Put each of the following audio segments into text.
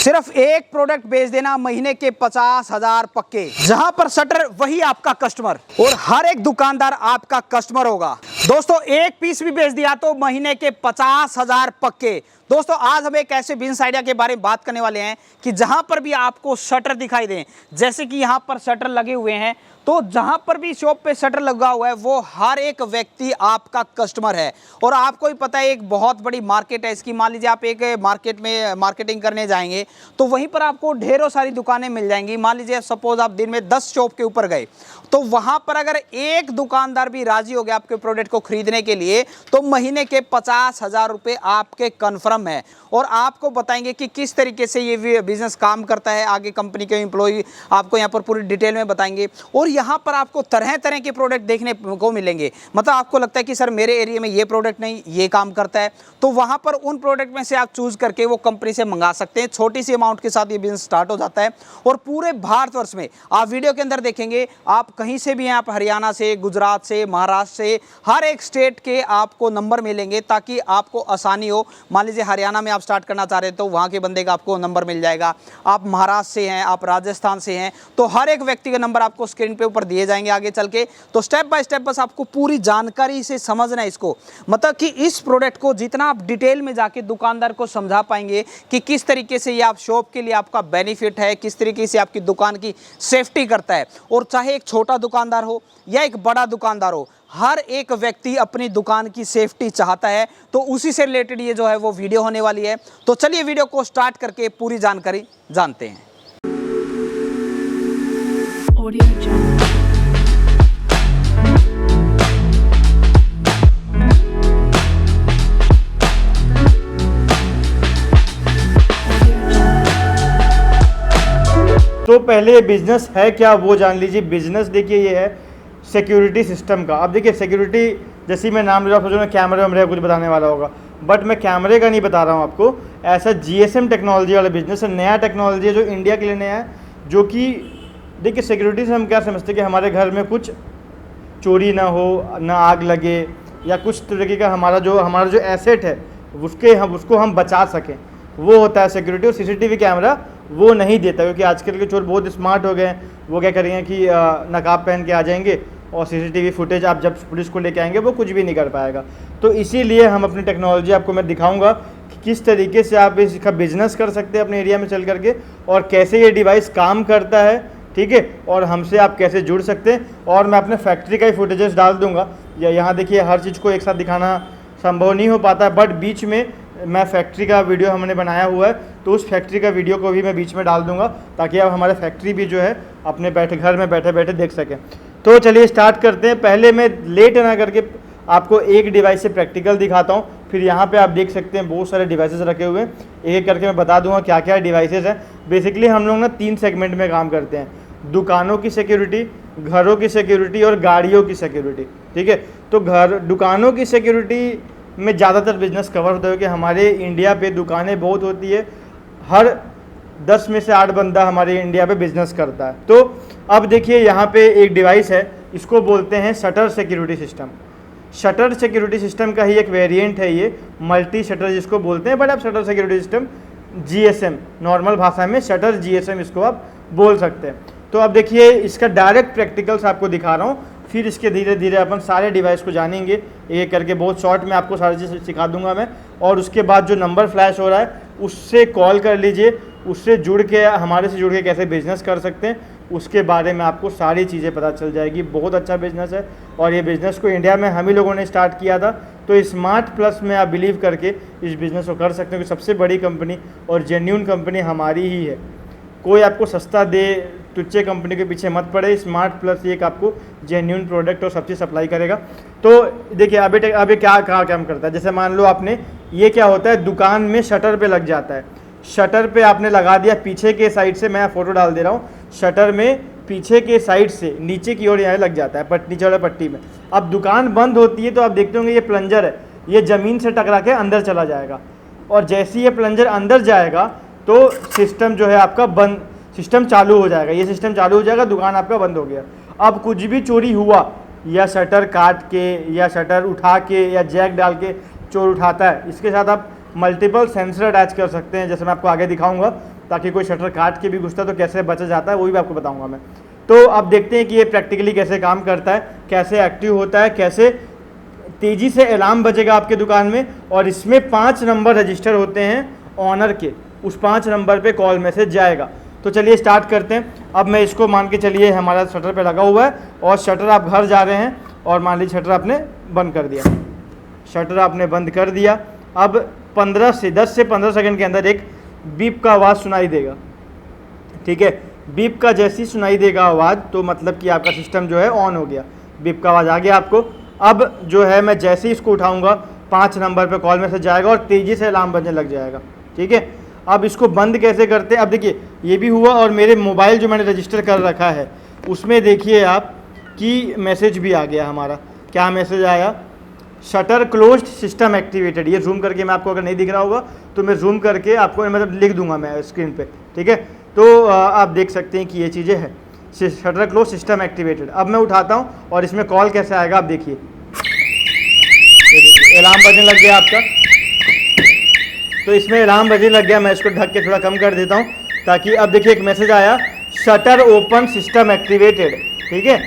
सिर्फ एक प्रोडक्ट बेच देना, महीने के 50,000 पक्के। जहां पर शटर वही आपका कस्टमर और हर एक दुकानदार आपका कस्टमर होगा। दोस्तों एक पीस भी बेच दिया तो महीने के 50,000 पक्के। दोस्तों आज हम एक ऐसे बिजनेस आइडिया के बारे में बात करने वाले हैं कि जहां पर भी आपको शटर दिखाई दें, जैसे कि यहां पर शटर लगे हुए हैं, तो जहां पर भी शॉप पे शटर लगा हुआ है वो हर एक व्यक्ति आपका कस्टमर है। और आपको ही पता है एक बहुत बड़ी मार्केट है इसकी। मान लीजिए आप एक मार्केट में मार्केटिंग करने जाएंगे तो वहीं पर आपको ढेरों सारी दुकानें मिल जाएंगी। मान लीजिए सपोज आप दिन में 10 शॉप के ऊपर गए तो वहां पर अगर एक दुकानदार भी राजी हो गया आपके प्रोडक्ट को खरीदने के लिए तो महीने के 50,000 रुपए आपके कन्फर्म है। और आपको बताएंगे कि किस तरीके से ये बिजनेस काम करता है। आगे कंपनी के एम्प्लॉय आपको यहाँ पर पूरी डिटेल में बताएंगे। और यहाँ पर आपको तरह तरह के प्रोडक्ट देखने को मिलेंगे। मतलब आपको लगता है कि सर मेरे एरिया में ये प्रोडक्ट नहीं, ये काम करता है, तो वहाँ पर उन प्रोडक्ट में से आप चूज करके वो कंपनी से मंगा सकते हैं। छोटी सी अमाउंट के साथ ये बिजनेस स्टार्ट हो जाता है। और पूरे भारतवर्ष में आप वीडियो के अंदर देखेंगे, आप कहीं से भी हैं, आप हरियाणा से, गुजरात से, महाराष्ट्र से, हर एक स्टेट के आपको नंबर मिलेंगे ताकि आपको आसानी हो। मान लीजिए हरियाणा में आप स्टार्ट करना चाह रहे हैं तो वहाँ के बंदे का आपको नंबर मिल जाएगा। आप महाराष्ट्र से हैं, आप राजस्थान से हैं, तो हर एक व्यक्ति का नंबर आपको स्क्रीन पे ऊपर दिए जाएंगे आगे चल के। तो स्टेप बाय स्टेप बस आपको पूरी जानकारी से समझना है इसको। मतलब कि इस प्रोडक्ट को जितना आप डिटेल में जाके दुकानदार को समझा पाएंगे कि किस तरीके से ये आप शॉप के लिए आपका बेनिफिट है, किस तरीके से आपकी दुकान की सेफ्टी करता है। और चाहे एक छोटा दुकानदार हो या एक बड़ा दुकानदार हो, हर एक व्यक्ति अपनी दुकान की सेफ्टी चाहता है। तो उसी से रिलेटेड ये जो है वो वीडियो होने वाली है। तो चलिए वीडियो को स्टार्ट करके पूरी जानकारी जानते हैं। तो पहले बिजनेस है क्या वो जान लीजिए। बिजनेस देखिए ये है सिक्योरिटी सिस्टम का। अब देखिए सिक्योरिटी, जैसे मैं नाम ले रहा हूँ, सोचो मैं कैमरे वैमरे कुछ बताने वाला होगा, बट मैं कैमरे का नहीं बता रहा हूँ आपको। ऐसा जीएसएम टेक्नोलॉजी वाला बिजनेस है, नया टेक्नोलॉजी है जो इंडिया के लिए नया है। जो कि देखिए सिक्योरिटी से हम क्या समझते हैं कि हमारे घर में कुछ चोरी ना हो, ना आग लगे, या कुछ तरीके का हमारा जो एसेट है उसको हम बचा सकें, वो होता है सिक्योरिटी। और सीसीटीवी कैमरा वो नहीं देता, क्योंकि आजकल के चोर बहुत स्मार्ट हो गए हैं। वो क्या करेंगे कि नकाब पहन के आ जाएंगे और सीसीटीवी फुटेज आप जब पुलिस को लेके आएंगे वो कुछ भी नहीं कर पाएगा। तो इसीलिए हम अपनी टेक्नोलॉजी आपको मैं दिखाऊंगा कि किस तरीके से आप इसका बिजनेस कर सकते हैं अपने एरिया में चल करके, और कैसे ये डिवाइस काम करता है, ठीक है, और हमसे आप कैसे जुड़ सकते हैं। और मैं अपने फैक्ट्री का ही फुटेजेस डाल दूंगा। या यहाँ देखिए हर चीज़ को एक साथ दिखाना संभव नहीं हो पाता, बट बीच में मैं फैक्ट्री का वीडियो हमने बनाया हुआ है, तो उस फैक्ट्री का वीडियो को भी मैं बीच में डाल दूंगा ताकि आप हमारे फैक्ट्री भी जो है अपने घर में बैठे बैठे देख सकें। तो चलिए स्टार्ट करते हैं। पहले मैं लेट ना करके आपको एक डिवाइस से प्रैक्टिकल दिखाता हूँ। फिर यहाँ पे आप देख सकते हैं बहुत सारे डिवाइसेस रखे हुए हैं, एक एक करके मैं बता दूंगा क्या क्या डिवाइसेस हैं। बेसिकली हम लोग ना 3 सेगमेंट में काम करते हैं, दुकानों की सिक्योरिटी, घरों की सिक्योरिटी और गाड़ियों की सिक्योरिटी, ठीक है। तो दुकानों की सिक्योरिटी में ज़्यादातर बिजनेस कवर होता है कि हमारे इंडिया पे दुकानें बहुत होती है, हर 10 में से 8 बंदा हमारे इंडिया पे बिजनेस करता है। तो अब देखिए यहाँ पे एक डिवाइस है, इसको बोलते हैं shutter security system. Shutter security system का ही एक वेरिएंट है ये, मल्टी शटर जिसको बोलते हैं, बट आप shutter security system GSM, normal भाषा में शटर जीएसएम इसको आप बोल सकते हैं। तो अब देखिए इसका डायरेक्ट प्रैक्टिकल्स आपको दिखा रहा हूँ, फिर इसके धीरे धीरे अपन सारे डिवाइस को जानेंगे एक करके। बहुत शॉर्ट में आपको सारी चीज़ सिखा दूंगा मैं। और उसके बाद जो नंबर फ्लैश हो रहा है उससे कॉल कर लीजिए, उससे जुड़ के हमारे से जुड़ के कैसे बिजनेस कर सकते हैं उसके बारे में आपको सारी चीज़ें पता चल जाएगी। बहुत अच्छा बिजनेस है और ये बिज़नेस को इंडिया में हम ही लोगों ने स्टार्ट किया था। तो स्मार्ट प्लस में आप बिलीव करके इस बिज़नेस को कर सकते हो कि सबसे बड़ी कंपनी और जेन्यून कंपनी हमारी ही है। कोई आपको सस्ता दे, टुच्चे कंपनी के पीछे मत पड़े। स्मार्ट प्लस एक आपको जेन्यून प्रोडक्ट और सब चीज़ सप्लाई करेगा। तो देखिए अभी क्या काम करता है। जैसे मान लो आपने, ये क्या होता है, दुकान में शटर पे लग जाता है। शटर पे आपने लगा दिया पीछे के साइड से, मैं फ़ोटो डाल दे रहा हूँ, शटर में पीछे के साइड से नीचे की ओर यहाँ लग जाता है, नीचे वाले पट्टी में। अब दुकान बंद होती है तो आप देखते होंगे ये प्लंजर है, ये ज़मीन से टकरा के अंदर चला जाएगा। और जैसे ये प्लंजर अंदर जाएगा तो सिस्टम जो है आपका बंद, सिस्टम चालू हो जाएगा। ये सिस्टम चालू हो जाएगा, दुकान आपका बंद हो गया। अब कुछ भी चोरी हुआ, या शटर काट के, या शटर उठा के, या जैक डाल के चोर उठाता है, इसके साथ आप मल्टीपल सेंसर अटैच कर सकते हैं, जैसे मैं आपको आगे दिखाऊंगा। ताकि कोई शटर काट के भी घुसता है तो कैसे बचा जाता है वो भी आपको बताऊंगा मैं। तो अब देखते हैं कि ये प्रैक्टिकली कैसे काम करता है, कैसे एक्टिव होता है, कैसे तेज़ी से अलार्म बजेगा आपके दुकान में। और इसमें 5 नंबर रजिस्टर होते हैं ऑनर के, उस 5 नंबर पे कॉल मैसेज जाएगा। तो चलिए स्टार्ट करते हैं। अब मैं इसको मान के चलिए हमारा शटर पे लगा हुआ है और शटर आप घर जा रहे हैं और मान लीजिए शटर आपने बंद कर दिया, शटर आपने बंद कर दिया। अब 10 से 15 सेकंड के अंदर एक बीप का आवाज़ सुनाई देगा, ठीक है। बीप का जैसी सुनाई देगा आवाज़ तो मतलब कि आपका सिस्टम जो है ऑन हो गया, बीप का आवाज़ आ गया आपको। अब जो है मैं जैसे ही इसको उठाऊंगा 5 नंबर पे कॉल मैसेज जाएगा और तेज़ी से अलार्म बजने लग जाएगा, ठीक है। अब इसको बंद कैसे करते हैं, अब देखिए ये भी हुआ और मेरे मोबाइल जो मैंने रजिस्टर कर रखा है उसमें देखिए आप कि मैसेज भी आ गया हमारा। क्या मैसेज आया, शटर क्लोज्ड सिस्टम एक्टिवेटेड। ये जूम करके मैं आपको अगर नहीं दिख रहा होगा तो मैं जूम करके आपको मतलब लिख दूंगा मैं स्क्रीन पे, ठीक है। तो आप देख सकते हैं कि ये चीज़ें हैं, शटर क्लोज सिस्टम एक्टिवेटेड। अब मैं उठाता हूँ और इसमें कॉल कैसे आएगा आप देखिए, अलार्म बजने लग गया आपका। तो इसमें अलार्म बजने लग गया, मैं इसको ढक के थोड़ा कम कर देता हूँ ताकि अब देखिए एक मैसेज आया, शटर ओपन सिस्टम एक्टिवेटेड, ठीक है।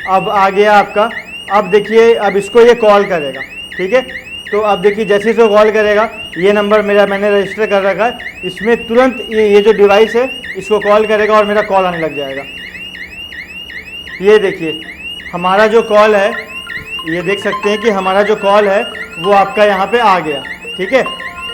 अब आ गया आपका। अब देखिए अब इसको ये कॉल करेगा, ठीक है। तो अब देखिए जैसे इसको कॉल करेगा, ये नंबर मैंने रजिस्टर कर रखा है, इसमें तुरंत ये जो डिवाइस है इसको कॉल करेगा और मेरा कॉल आने लग जाएगा। ये देखिए हमारा जो कॉल है, ये देख सकते हैं कि हमारा जो कॉल है वो आपका यहाँ पे आ गया, ठीक है।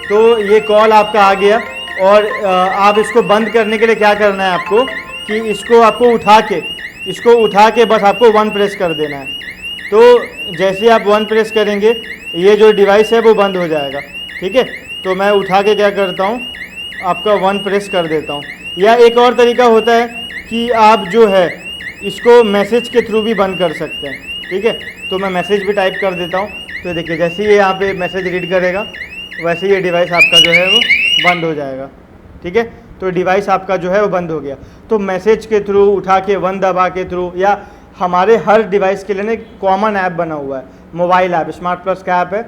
तो ये कॉल आपका आ गया और आप इसको बंद करने के लिए क्या करना है आपको कि इसको आपको उठा के बस आपको 1 प्रेस कर देना है। तो जैसे आप 1 प्रेस करेंगे ये जो डिवाइस है वो बंद हो जाएगा, ठीक है। तो मैं उठा के क्या करता हूँ आपका 1 प्रेस कर देता हूँ। या एक और तरीका होता है कि आप जो है इसको मैसेज के थ्रू भी बंद कर सकते हैं, ठीक है। तो मैं मैसेज भी टाइप कर देता हूँ। तो देखिए जैसे ही यहाँ पे मैसेज रीड करेगा वैसे ही ये डिवाइस आपका जो है वो बंद हो जाएगा, ठीक है। तो डिवाइस आपका जो है वो बंद हो गया। तो मैसेज के थ्रू, उठा के 1 दबा के थ्रू, या हमारे हर डिवाइस के लिए ना एक कॉमन ऐप बना हुआ है, मोबाइल ऐप, स्मार्ट प्लस का ऐप है,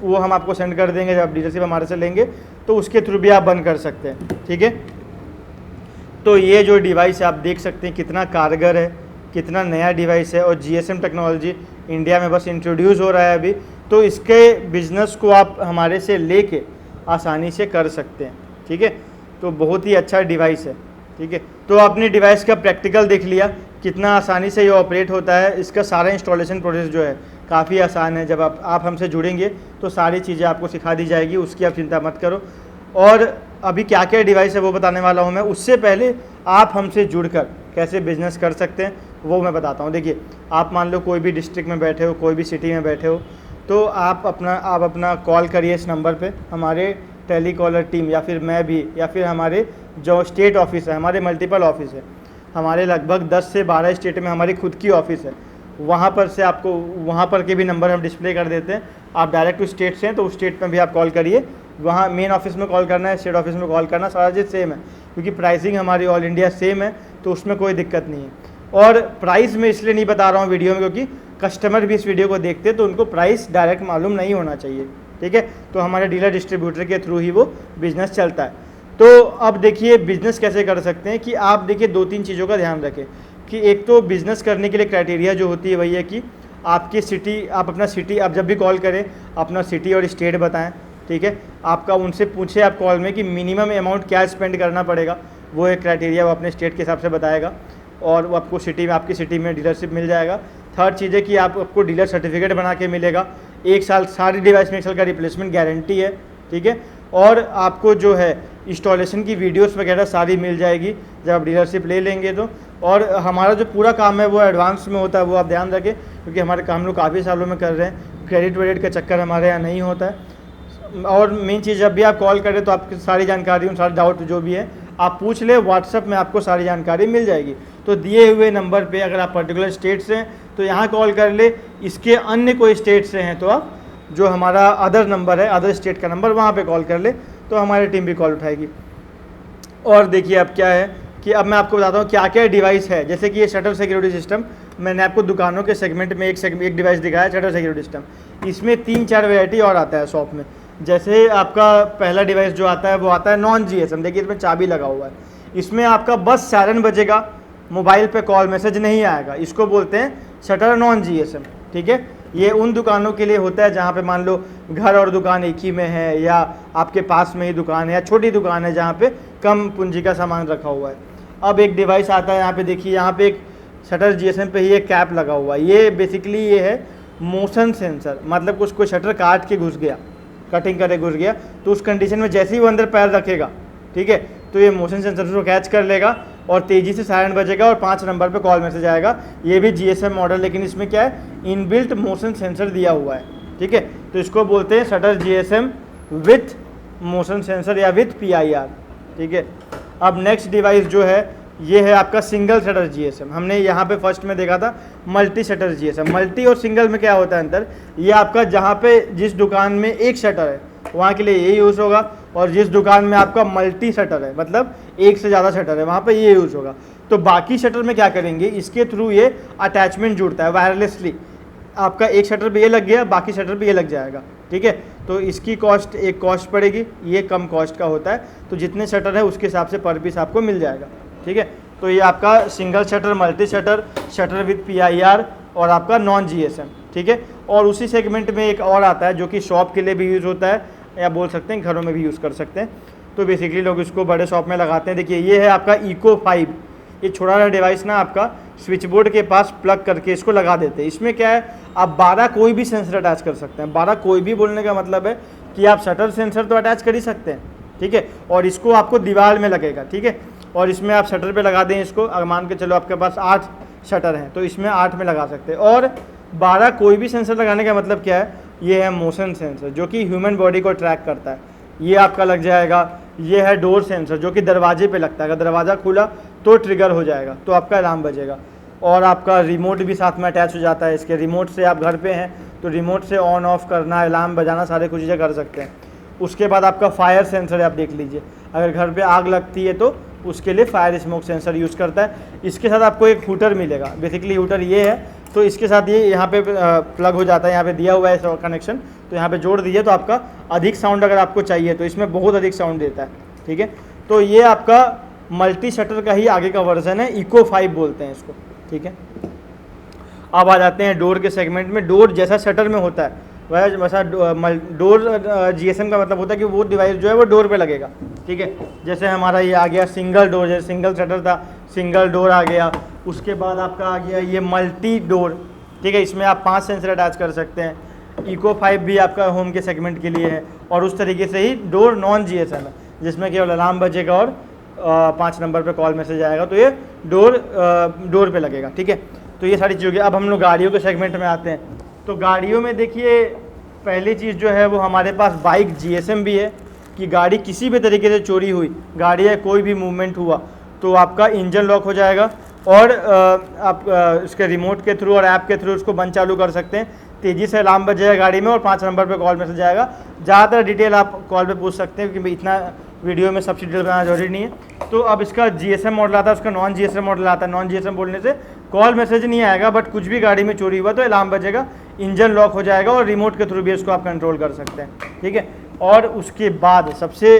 वो हम आपको सेंड कर देंगे जब डीलरशिप हमारे से लेंगे, तो उसके थ्रू भी आप बंद कर सकते हैं, ठीक है। तो ये जो डिवाइस है आप देख सकते हैं कितना कारगर है, कितना नया डिवाइस है और GSM टेक्नोलॉजी इंडिया में बस इंट्रोड्यूस हो रहा है अभी। तो इसके बिज़नेस को आप हमारे से लेके आसानी से कर सकते हैं, ठीक है। तो बहुत ही अच्छा डिवाइस है, ठीक है। तो आपने डिवाइस का प्रैक्टिकल देख लिया, कितना आसानी से ये ऑपरेट होता है। इसका सारा इंस्टॉलेशन प्रोसेस जो है काफ़ी आसान है। जब आप हमसे जुड़ेंगे तो सारी चीज़ें आपको सिखा दी जाएगी, उसकी आप चिंता मत करो। और अभी क्या क्या डिवाइस है वो बताने वाला हूँ मैं, उससे पहले आप हमसे जुड़कर कैसे बिजनेस कर सकते हैं वो मैं बताता हूँ। देखिए आप मान लो कोई भी डिस्ट्रिक्ट में बैठे हो, कोई भी सिटी में बैठे हो, तो आप अपना कॉल करिए इस नंबर पे। हमारे टेलीकॉलर टीम या फिर मैं भी या फिर हमारे जो स्टेट ऑफिस है, हमारे मल्टीपल ऑफिस है, हमारे लगभग 10 से 12 स्टेट में हमारी खुद की ऑफिस है, वहाँ पर से आपको वहाँ पर के भी नंबर हम डिस्प्ले कर देते हैं। आप डायरेक्ट उस स्टेट से हैं तो उस स्टेट में भी आप कॉल करिए, वहाँ मेन ऑफिस में कॉल करना है, स्टेट ऑफिस में कॉल करना, सारा चीज़ सेम है क्योंकि प्राइसिंग हमारी ऑल इंडिया सेम है, तो उसमें कोई दिक्कत नहीं है। और प्राइस मैं इसलिए नहीं बता रहा हूँ वीडियो में क्योंकि कस्टमर भी इस वीडियो को देखते हैं तो उनको प्राइस डायरेक्ट मालूम नहीं होना चाहिए, ठीक है। तो हमारे डीलर डिस्ट्रीब्यूटर के थ्रू ही वो बिज़नेस चलता है। तो अब देखिए बिज़नेस कैसे कर सकते हैं कि आप देखिए 2-3 चीज़ों का ध्यान रखें कि एक तो बिज़नेस करने के लिए क्राइटेरिया जो होती है वही है कि आपकी सिटी, आप अपना सिटी, आप जब भी कॉल करें अपना सिटी और स्टेट बताएं, ठीक है। आपका उनसे पूछे आप कॉल में कि मिनिमम अमाउंट क्या स्पेंड करना पड़ेगा, वो एक क्राइटेरिया वो अपने स्टेट के हिसाब से बताएगा और वो आपको सिटी में, आपकी सिटी में डीलरशिप मिल जाएगा। थर्ड चीज़ है कि आपको डीलर सर्टिफिकेट बना के मिलेगा, 1 साल सारी डिवाइस में 1 साल का रिप्लेसमेंट गारंटी है, ठीक है। और आपको जो है इंस्टॉलेशन की वीडियोस वगैरह सारी मिल जाएगी जब आप डीलरशिप ले लेंगे तो। और हमारा जो पूरा काम है वो एडवांस में होता है, वो आप ध्यान रखें क्योंकि हमारे काम लोग काफ़ी सालों में कर रहे हैं, क्रेडिट वेडिट का चक्कर हमारे यहाँ नहीं होता है। और मेन चीज़ जब भी आप कॉल करें तो आपकी सारी जानकारी, उन सारे डाउट जो भी है आप पूछ ले, व्हाट्सअप में आपको सारी जानकारी मिल जाएगी। तो दिए हुए नंबर पे अगर आप पर्टिकुलर स्टेट से हैं तो यहाँ कॉल कर ले, इसके अन्य कोई स्टेट से हैं तो आप जो हमारा अदर नंबर है, अदर स्टेट का नंबर, वहाँ पे कॉल कर ले तो हमारी टीम भी कॉल उठाएगी। और देखिए अब क्या है कि अब मैं आपको बताता हूँ क्या क्या डिवाइस है। जैसे कि ये शटर सिक्योरिटी सिस्टम, मैंने आपको दुकानों के सेगमेंट में एक डिवाइस दिखाया, शटर सिक्योरिटी सिस्टम। इसमें 3-4 वैरायटी और आता है शॉप में। जैसे आपका पहला डिवाइस जो आता है वो आता है नॉन जीएसएम। देखिए इसमें चाबी लगा हुआ है, इसमें आपका बस सायरन बजेगा, मोबाइल पे कॉल मैसेज नहीं आएगा। इसको बोलते हैं शटर नॉन जीएसएम। ठीक है, ये उन दुकानों के लिए होता है जहाँ पे मान लो घर और दुकान एक ही में है, या आपके पास में ही दुकान है, या छोटी दुकान है जहाँ पे कम पूंजी का सामान रखा हुआ है। अब एक डिवाइस आता है यहाँ पे, देखिए यहाँ पे एक शटर जीएसएम पे ही एक कैप लगा हुआ है। ये बेसिकली ये है मोशन सेंसर, मतलब कुछ कोई शटर काट के घुस गया, कटिंग करे घुस गया, तो उस कंडीशन में जैसे ही वो अंदर पैर रखेगा, ठीक है, तो ये मोशन सेंसर को कैच कर लेगा और तेज़ी से सायरन बजेगा और 5 नंबर पे कॉल मैसेज आएगा। ये भी जीएसएम मॉडल, लेकिन इसमें क्या है, इनबिल्ट मोशन सेंसर दिया हुआ है। ठीक है, तो इसको बोलते हैं shutter GSM with motion sensor या विथ पीआईआर। ठीक है, अब नेक्स्ट डिवाइस जो है ये है आपका सिंगल शटर जीएसएम। हमने यहाँ पे फर्स्ट में देखा था मल्टी शटर जीएसएम। मल्टी और सिंगल में क्या होता है अंतर, ये आपका जहाँ पे जिस दुकान में एक शटर है वहाँ के लिए ये यूज़ होगा, और जिस दुकान में आपका मल्टी शटर है, मतलब एक से ज़्यादा शटर है, वहाँ पे ये यूज़ होगा। तो बाकी शटर में क्या करेंगे, इसके थ्रू ये अटैचमेंट जुड़ता है वायरलेसली। आपका एक शटर पे ये लग गया, बाकी शटर पे ये लग जाएगा। ठीक है, तो इसकी कॉस्ट एक कॉस्ट पड़ेगी, ये कम कॉस्ट का होता है। तो जितने शटर है उसके हिसाब से पर पीस आपको मिल जाएगा। ठीक है, तो ये आपका single shutter, multi shutter, shutter with PIR और आपका नॉन जीएसएम। ठीक है, और उसी सेगमेंट में एक और आता है जो कि शॉप के लिए भी यूज़ होता है, या बोल सकते हैं घरों में भी यूज़ कर सकते हैं। तो बेसिकली लोग इसको बड़े शॉप में लगाते हैं। देखिए ये है आपका इको 5। ये छोटा सा डिवाइस ना आपका स्विच बोर्ड के पास प्लग करके इसको लगा देते हैं। इसमें क्या है, आप 12 कोई भी सेंसर अटैच कर सकते हैं। 12 कोई भी बोलने का मतलब है कि आप शटर सेंसर तो अटैच कर ही सकते हैं। ठीक है, और इसको आपको दीवार में लगेगा। ठीक है, और इसमें आप शटर पे लगा दें इसको। अगर मान के चलो आपके पास 8 शटर हैं तो इसमें 8 में लगा सकते हैं। और 12 कोई भी सेंसर लगाने का मतलब क्या है, ये है मोशन सेंसर जो कि ह्यूमन बॉडी को ट्रैक करता है, ये आपका लग जाएगा। ये है डोर सेंसर जो कि दरवाजे पे लगता है, अगर दरवाज़ा खुला तो ट्रिगर हो जाएगा, तो आपका अलार्म बजेगा। और आपका रिमोट भी साथ में अटैच हो जाता है इसके। रिमोट से आप घर पे हैं तो रिमोट से ऑन ऑफ करना, अलार्म बजाना, सारे कुछ चीज़ें कर सकते हैं। उसके बाद आपका फायर सेंसर है, आप देख लीजिए, अगर घर पे आग लगती है तो उसके लिए फायर स्मोक सेंसर यूज़ करता है। इसके साथ आपको एक हूटर मिलेगा। बेसिकली हूटर ये है, तो इसके साथ ये यहाँ पे प्लग हो जाता है, यहाँ पे दिया हुआ है कनेक्शन, तो यहाँ पे जोड़ दीजिए तो आपका अधिक साउंड अगर आपको चाहिए तो इसमें बहुत अधिक साउंड देता है। ठीक है, तो ये आपका मल्टी शटर का ही आगे का वर्जन है, इको 5 बोलते हैं इसको। ठीक है, अब आ जाते हैं डोर के सेगमेंट में। डोर जैसा शटर में होता है वैसा डोर जीएसएम का मतलब होता है कि वो डिवाइस जो है वो डोर पे लगेगा। ठीक है, जैसे हमारा ये आ गया सिंगल डोर, जैसे सिंगल शटर था सिंगल डोर आ गया। उसके बाद आपका आ गया ये मल्टी डोर। ठीक है, इसमें आप 5 सेंसर अटैच कर सकते हैं। इको 5 भी आपका होम के सेगमेंट के लिए है। और उस तरीके से ही डोर नॉन जीएसएम है, जिसमें केवल अलार्म बजेगा और 5 नंबर पे कॉल मैसेज आएगा, तो ये डोर पे लगेगा। ठीक है, तो ये सारी चीज़ें। अब हम लोग गाड़ियों के सेगमेंट में आते हैं। तो गाड़ियों में देखिए पहली चीज़ जो है वो हमारे पास बाइक जीएसएम भी है, कि गाड़ी किसी भी तरीके से चोरी हुई, गाड़ी या कोई भी मूवमेंट हुआ तो आपका इंजन लॉक हो जाएगा, और आप इसके रिमोट के थ्रू और ऐप के थ्रू उसको बंद चालू कर सकते हैं। तेज़ी से अलार्म बजेगा गाड़ी में और 5 नंबर पे कॉल मैसेज आएगा। ज़्यादातर डिटेल आप कॉल पे पूछ सकते हैं, क्योंकि इतना वीडियो में सब डिटेल बनाना जरूरी नहीं है। तो अब इसका जीएसएम मॉडल आता है, उसका नॉन जीएसएम मॉडल आता है। नॉन जीएसएम बोलने से कॉल मैसेज नहीं आएगा, बट कुछ भी गाड़ी में चोरी हुआ तो अलार्म बजेगा, इंजन लॉक हो जाएगा, और रिमोट के थ्रू भी इसको आप कंट्रोल कर सकते हैं। ठीक है, और उसके बाद सबसे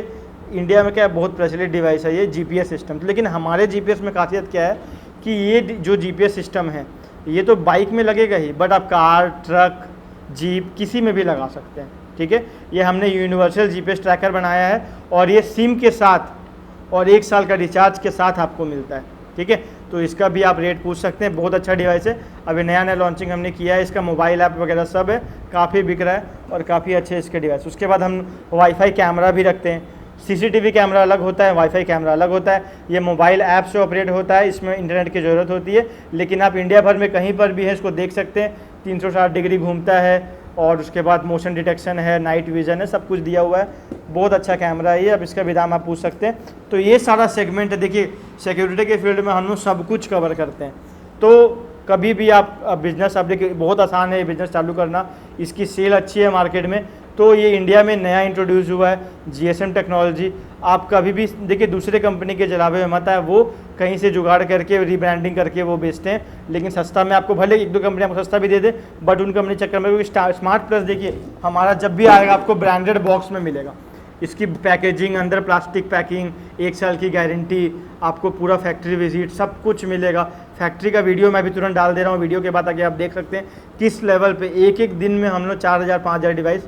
इंडिया में क्या बहुत प्रचलित डिवाइस है ये जीपीएस सिस्टम। लेकिन हमारे जीपीएस में खासियत क्या है कि ये जो जीपीएस सिस्टम है ये तो बाइक में लगेगा ही, बट आप कार, ट्रक, जीप किसी में भी लगा सकते हैं। ठीक है, ये हमने यूनिवर्सल जीपीएस ट्रैकर बनाया है, और ये सिम के साथ और 1 साल का रिचार्ज के साथ आपको मिलता है। ठीक है, तो इसका भी आप रेट पूछ सकते हैं। बहुत अच्छा डिवाइस है, अभी नया लॉन्चिंग हमने किया है, इसका मोबाइल ऐप वगैरह सब है, काफ़ी बिक रहा है और काफ़ी अच्छे इसके डिवाइस। उसके बाद हम वाईफाई कैमरा भी रखते हैं। सीसीटीवी कैमरा अलग होता है, वाईफाई कैमरा अलग होता है। ये मोबाइल ऐप से ऑपरेट होता है, इसमें इंटरनेट की ज़रूरत होती है, लेकिन आप इंडिया भर में कहीं पर भी है इसको देख सकते हैं। 360 डिग्री घूमता है, और उसके बाद मोशन डिटेक्शन है, नाइट विजन है, सब कुछ दिया हुआ है। बहुत अच्छा कैमरा है ये। अब इसका भी दाम आप पूछ सकते हैं। तो ये सारा सेगमेंट है। देखिए सिक्योरिटी के फील्ड में हम लोग सब कुछ कवर करते हैं। तो कभी भी आप बिज़नेस, आप देखिए बहुत आसान है बिज़नेस चालू करना, इसकी सेल अच्छी है मार्केट में, तो ये इंडिया में नया इंट्रोड्यूस हुआ है GSM टेक्नोलॉजी। आप कभी भी देखिए दूसरे कंपनी के जलावे में मत है, वो कहीं से जुगाड़ करके रीब्रांडिंग करके वो बेचते हैं, लेकिन सस्ता में आपको भले एक दो कंपनी आपको सस्ता भी दे दे, बट उन कंपनी चक्कर में स्मार्ट प्लस देखिए हमारा जब भी आएगा आपको ब्रांडेड बॉक्स में मिलेगा। इसकी पैकेजिंग, अंदर प्लास्टिक पैकिंग, 1 साल की गारंटी, आपको पूरा फैक्ट्री विजिट सब कुछ मिलेगा। फैक्ट्री का वीडियो मैं भी तुरंत डाल दे रहा हूँ, वीडियो के बाद आके आप देख सकते हैं किस लेवल पे एक एक दिन में हम लोग 4000-5000 डिवाइस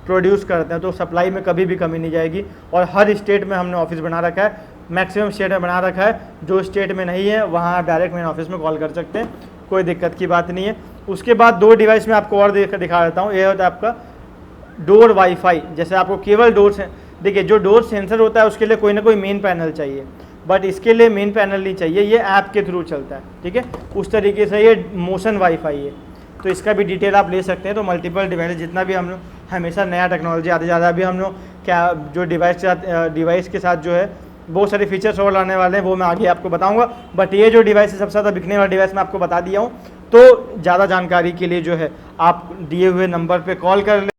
प्रोड्यूस करते हैं। तो सप्लाई में कभी भी कमी नहीं जाएगी। और हर स्टेट में हमने ऑफिस बना रखा है, मैक्सिमम स्टेट में बना रखा है। जो स्टेट में नहीं है वहाँ आप डायरेक्ट मेन ऑफिस में कॉल कर सकते हैं, कोई दिक्कत की बात नहीं है। उसके बाद 2 डिवाइस में आपको और दिखा देता हूँ। ये होता है आपका डोर वाईफाई। जैसे आपको केवल डोर से देखिए, जो डोर सेंसर होता है उसके लिए कोई ना कोई मेन पैनल चाहिए, बट इसके लिए मेन पैनल नहीं चाहिए, ये ऐप के थ्रू चलता है, ठीक है। उस तरीके से ये मोशन वाईफाई है, तो इसका भी डिटेल आप ले सकते हैं। तो मल्टीपल डिवाइस, जितना भी हम लोग हमेशा नया टेक्नोलॉजी आते ज़्यादा, अभी हम लोग क्या जो डिवाइस के साथ जो है बहुत सारे फीचर्स और लाने वाले हैं, वो मैं आगे आपको बताऊंगा। बट ये जो डिवाइस है सबसे ज़्यादा बिकने वाला डिवाइस मैं आपको बता दिया हूँ। तो ज़्यादा जानकारी के लिए जो है आप दिए हुए नंबर पर कॉल कर लें।